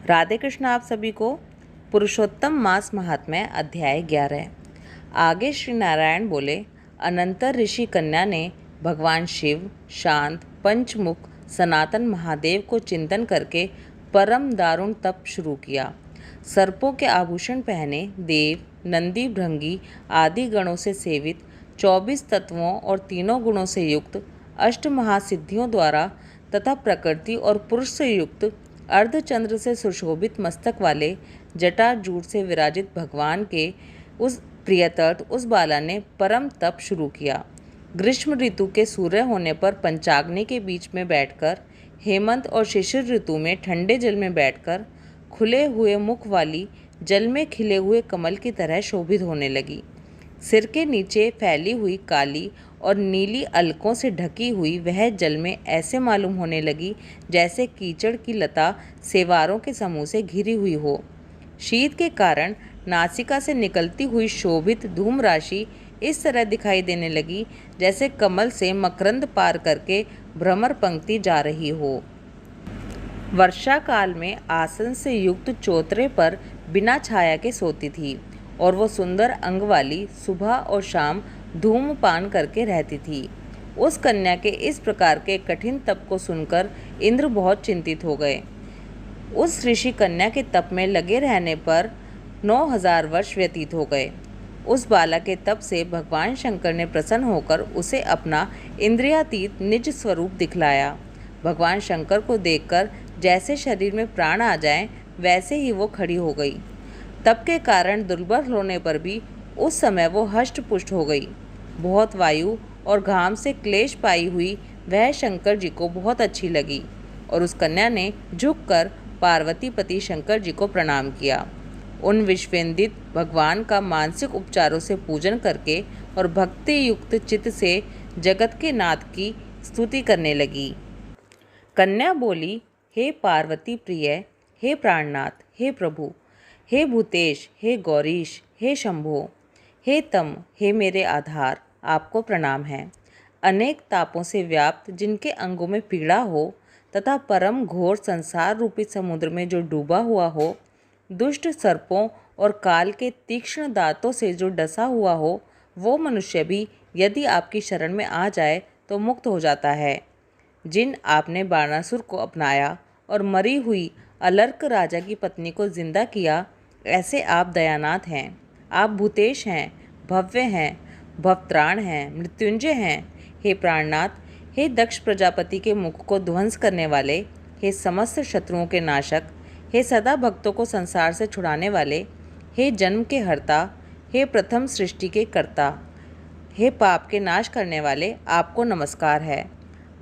राधे कृष्ण आप सभी को। पुरुषोत्तम मास महात्म्य अध्याय 11। आगे श्री नारायण बोले, अनंतर ऋषि कन्या ने भगवान शिव, शांत, पंचमुख, सनातन महादेव को चिंतन करके परम दारुण तप शुरू किया। सर्पों के आभूषण पहने देव, नंदी, भृंगी आदि गणों से सेवित, 24 तत्वों और तीनों गुणों से युक्त, अष्ट महासिद्धियों द्वारा तथा प्रकृति और पुरुष से युक्त, अर्धचंद्र से सुशोभित मस्तक वाले, जटाजूट से विराजित भगवान के उस प्रियतर्थ उस बाला ने परम तप शुरू किया। ग्रीष्म ऋतु के सूर्य होने पर पंचाग्नि के बीच में बैठकर, हेमंत और शिशिर ऋतु में ठंडे जल में बैठकर, खुले हुए मुख वाली, जल में खिले हुए कमल की तरह शोभित होने लगी। सिर के नीचे फैली हुई काली और नीली अलकों से ढकी हुई वह जल में ऐसे मालूम होने लगी जैसे कीचड़ की लता सेवारों के समूह से घिरी हुई हो। शीत के कारण नासिका से निकलती हुई शोभित धूम राशि इस तरह दिखाई देने लगी जैसे कमल से मकरंद पार करके भ्रमर पंक्ति जा रही हो। वर्षा काल में आसन से युक्त चौतरे पर बिना छाया के सोती थी और वो सुंदर अंग वाली सुबह और शाम धूमपान करके रहती थी। उस कन्या के इस प्रकार के कठिन तप को सुनकर इंद्र बहुत चिंतित हो गए। उस ऋषि कन्या के तप में लगे रहने पर 9000 वर्ष व्यतीत हो गए। उस बाला के तप से भगवान शंकर ने प्रसन्न होकर उसे अपना इंद्रियातीत निज स्वरूप दिखलाया। भगवान शंकर को देखकर जैसे शरीर में प्राण आ जाएं, वैसे ही वो खड़ी हो गई। तप के कारण दुर्बल होने पर भी उस समय वो हष्ट पुष्ट हो गई। बहुत वायु और घाम से क्लेश पाई हुई वह शंकर जी को बहुत अच्छी लगी और उस कन्या ने झुककर पार्वती पति शंकर जी को प्रणाम किया। उन विश्वेंदित भगवान का मानसिक उपचारों से पूजन करके और भक्ति युक्त चित्त से जगत के नाथ की स्तुति करने लगी। कन्या बोली, हे पार्वती प्रिय, हे प्राणनाथ, हे प्रभु, हे भूतेश, हे गौरीश, हे शंभो, हे तम, हे मेरे आधार, आपको प्रणाम है। अनेक तापों से व्याप्त जिनके अंगों में पीड़ा हो तथा परम घोर संसार रूपी समुद्र में जो डूबा हुआ हो, दुष्ट सर्पों और काल के तीक्ष्ण दांतों से जो डसा हुआ हो, वो मनुष्य भी यदि आपकी शरण में आ जाए तो मुक्त हो जाता है। जिन आपने बाणासुर को अपनाया और मरी हुई अलर्क राजा की पत्नी को जिंदा किया, ऐसे आप दयानाथ हैं। आप भूतेश हैं, भव्य हैं, भवत्राण हैं, मृत्युंजय हैं। हे प्राणनाथ, हे दक्ष प्रजापति के मुख को ध्वंस करने वाले, हे समस्त शत्रुओं के नाशक, हे सदा भक्तों को संसार से छुड़ाने वाले, हे जन्म के हर्ता, हे प्रथम सृष्टि के कर्ता, हे पाप के नाश करने वाले, आपको नमस्कार है।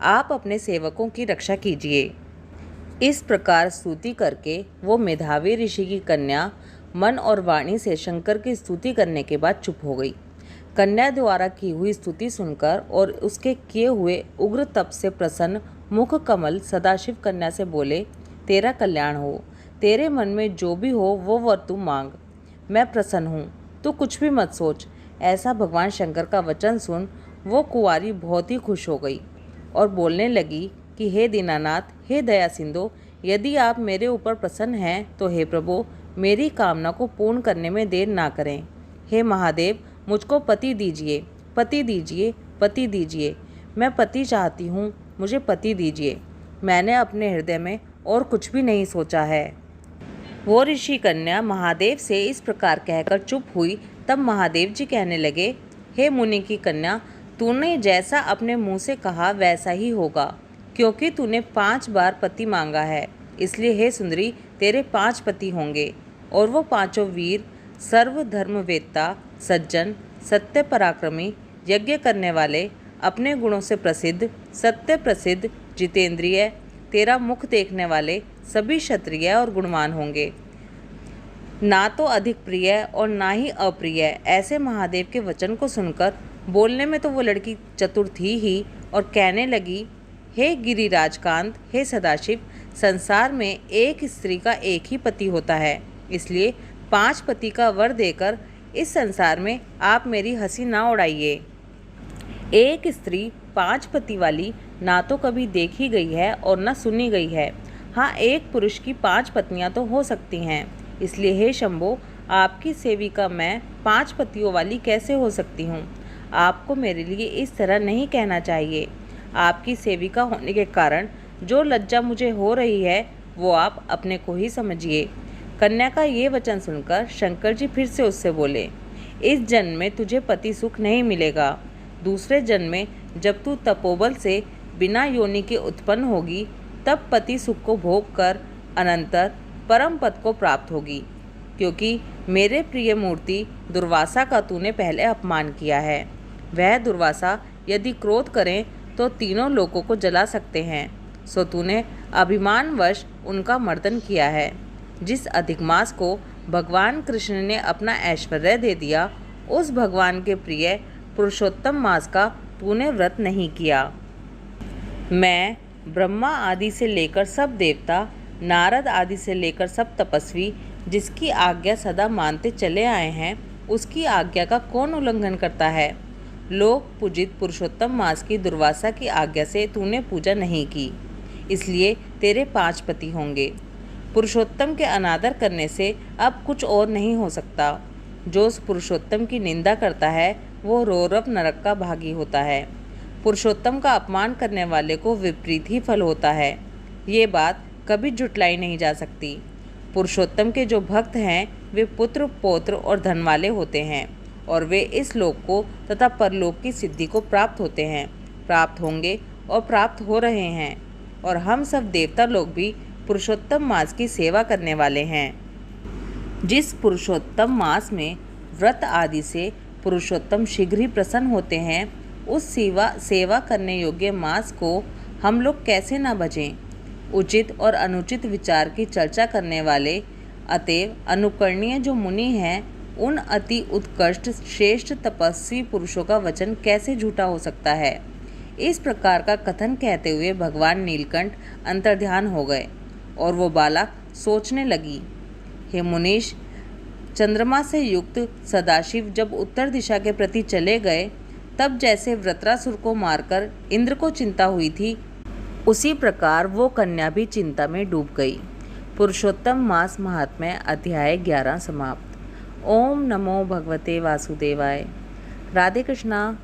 आप अपने सेवकों की रक्षा कीजिए। इस प्रकार स्तुति करके वो मेधावी ऋषि की कन्या मन और वाणी से शंकर की स्तुति करने के बाद चुप हो गई। कन्या द्वारा की हुई स्तुति सुनकर और उसके किए हुए उग्र तप से प्रसन्न मुख कमल सदाशिव कन्या से बोले, तेरा कल्याण हो। तेरे मन में जो भी हो वो वर तू मांग, मैं प्रसन्न हूँ, तू कुछ भी मत सोच। ऐसा भगवान शंकर का वचन सुन वो कुंवारी बहुत ही खुश हो गई और बोलने लगी कि हे दीनानाथ, हे दया सिंधु, यदि आप मेरे ऊपर प्रसन्न हैं तो हे प्रभु, मेरी कामना को पूर्ण करने में देर ना करें। हे महादेव, मुझको पति दीजिए, पति दीजिए, पति दीजिए। मैं पति चाहती हूँ, मुझे पति दीजिए। मैंने अपने हृदय में और कुछ भी नहीं सोचा है। वो ऋषि कन्या महादेव से इस प्रकार कहकर चुप हुई। तब महादेव जी कहने लगे, हे मुनि की कन्या, तूने जैसा अपने मुँह से कहा वैसा ही होगा, क्योंकि तूने 5 बार पति मांगा है। इसलिए हे सुंदरी, तेरे 5 पति होंगे और वो 5 वीर, सर्वधर्मवेत्ता, सज्जन, सत्य पराक्रमी, यज्ञ करने वाले, अपने गुणों से प्रसिद्ध, सत्य प्रसिद्ध, जितेंद्रिय, तेरा मुख देखने वाले, सभी क्षत्रिय और गुणवान होंगे। ना तो अधिक प्रिय और ना ही अप्रिय। ऐसे महादेव के वचन को सुनकर बोलने में तो वो लड़की चतुर थी ही और कहने लगी, हे गिरिराजकांत, हे सदाशिव, संसार में एक स्त्री का एक ही पति होता है, इसलिए 5 पति का वर देकर इस संसार में आप मेरी हंसी ना उड़ाइए। एक स्त्री 5 पति वाली ना तो कभी देखी गई है और ना सुनी गई है। हाँ, एक पुरुष की 5 पत्नियां तो हो सकती हैं, इसलिए हे शंभो, आपकी सेविका मैं 5 पतियों वाली कैसे हो सकती हूँ? आपको मेरे लिए इस तरह नहीं कहना चाहिए। आपकी सेविका होने के कारण जो लज्जा मुझे हो रही है वो आप अपने को ही समझिए। कन्या का ये वचन सुनकर शंकर जी फिर से उससे बोले, इस जन्म में तुझे पति सुख नहीं मिलेगा। दूसरे जन्म में जब तू तपोबल से बिना योनि के उत्पन्न होगी तब पति सुख को भोग कर अनंतर परम पद को प्राप्त होगी, क्योंकि मेरे प्रिय मूर्ति दुर्वासा का तूने पहले अपमान किया है। वह दुर्वासा यदि क्रोध करें तो तीनों लोकों को जला सकते हैं, सो तूने अभिमानवश उनका मर्दन किया है। जिस अधिक मास को भगवान कृष्ण ने अपना ऐश्वर्य दे दिया, उस भगवान के प्रिय पुरुषोत्तम मास का तूने व्रत नहीं किया। मैं ब्रह्मा आदि से लेकर सब देवता, नारद आदि से लेकर सब तपस्वी जिसकी आज्ञा सदा मानते चले आए हैं, उसकी आज्ञा का कौन उल्लंघन करता है? लोक पूजित पुरुषोत्तम मास की दुर्वासा की आज्ञा से तूने पूजा नहीं की, इसलिए तेरे 5 पति होंगे। पुरुषोत्तम के अनादर करने से अब कुछ और नहीं हो सकता। जो उस पुरुषोत्तम की निंदा करता है वो रौरव नरक का भागी होता है। पुरुषोत्तम का अपमान करने वाले को विपरीत ही फल होता है। ये बात कभी झुटलाई नहीं जा सकती। पुरुषोत्तम के जो भक्त हैं वे पुत्र, पौत्र और धन वाले होते हैं, और वे इस लोक को तथा परलोक की सिद्धि को प्राप्त होते हैं, प्राप्त होंगे और प्राप्त हो रहे हैं। और हम सब देवता लोग भी पुरुषोत्तम मास की सेवा करने वाले हैं। जिस पुरुषोत्तम मास में व्रत आदि से पुरुषोत्तम शीघ्र ही प्रसन्न होते हैं, उस सेवा करने योग्य मास को हम लोग कैसे न भजें? उचित और अनुचित विचार की चर्चा करने वाले अतएव अनुकरणीय जो मुनि हैं, उन अति उत्कृष्ट श्रेष्ठ तपस्वी पुरुषों का वचन कैसे झूठा हो सकता है? इस प्रकार का कथन कहते हुए भगवान नीलकंठ अंतर्ध्यान हो गए और वो बाला सोचने लगी, हे मुनीश, चंद्रमा से युक्त सदाशिव जब उत्तर दिशा के प्रति चले गए, तब जैसे वृत्रासुर को मारकर इंद्र को चिंता हुई थी, उसी प्रकार वो कन्या भी चिंता में डूब गई। पुरुषोत्तम मास महात्म्य अध्याय 11 समाप्त। ओम नमो भगवते वासुदेवाय। राधे कृष्णा।